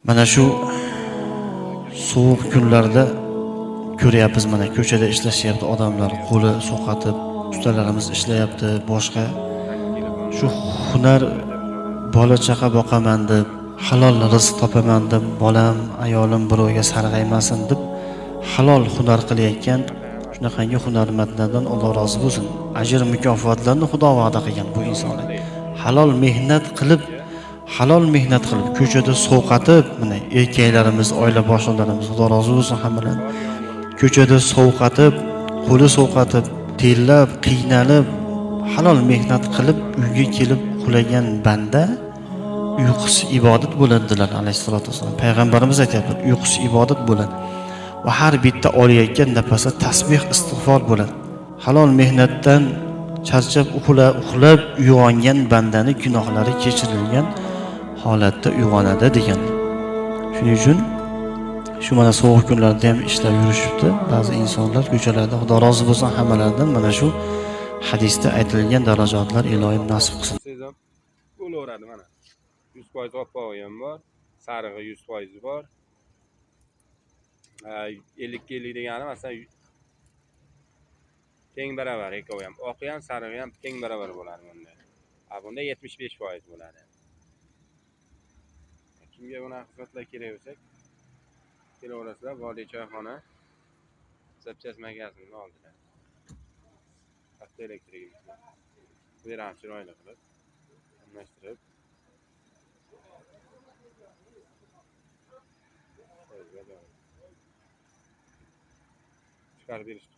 Mana shu sovuq kunlarda ko'ryapmiz, mana ko'chada ishlashyapti odamlar, qo'li so'qatib, ustalarimiz ishlayapti, boshqa shu hunar bola chaqa boqaman deb, halol rizq topaman deb, bolam, ayolim birovga sarg'aymasin deb halol hunar qilayotgan shunaqangi hunarmandlardan Alloh rozi bo'lsin. Ajr mukofotlarni Xudo va'da qilgan bu insonlar. Halol mehnat qilib ko'chada sovqatib, mana erkaklarimiz, oila boshliqlarimiz Xudo rozi bo'lsin hammadan. Ko'chada sovqatib, qo'li sovqatib, terlab, qiynalib, halol mehnat qilib uyga kelib qulagan banda uyqusi ibodat bo'ladilar alayhisolatu vasallam. Payg'ambarimiz aytadilar, uyqusi ibodat bo'ladi. Va har bitta olayotgan nafasi tasbih, istig'for bo'ladi. Halol mehnatdan charchab uxlab uyg'ongan bandani gunohlari kechirilgan holatda uyg'onadi degan. Shuning uchun shu mana sovuq kunlarda ham ishlab yurishibdi ba'zi insonlar ko'chalarda. Xudo rozi bo'lsin hammalaridan. Mana shu hadisda aytilgan darajatlar iloyim nasib qilsin. Siz ham bo'laveradi mana. 100% oppog'i ham bor, sarig'i 100% bor. 50 degani masalan teng baravar ikkovi ham. Oqi ham, sarig'i ham teng baravar bo'ladi bunda. Bunda 75% bo'ladi. Kimga buni xizmatlar kerak bo'lsa, kelaverasizlar, Vodiy choyxona, zapchast magazinini oldida. Katta elektrik. Bu yer ham chiroyli qilib, almashtirib. Chiqarib berish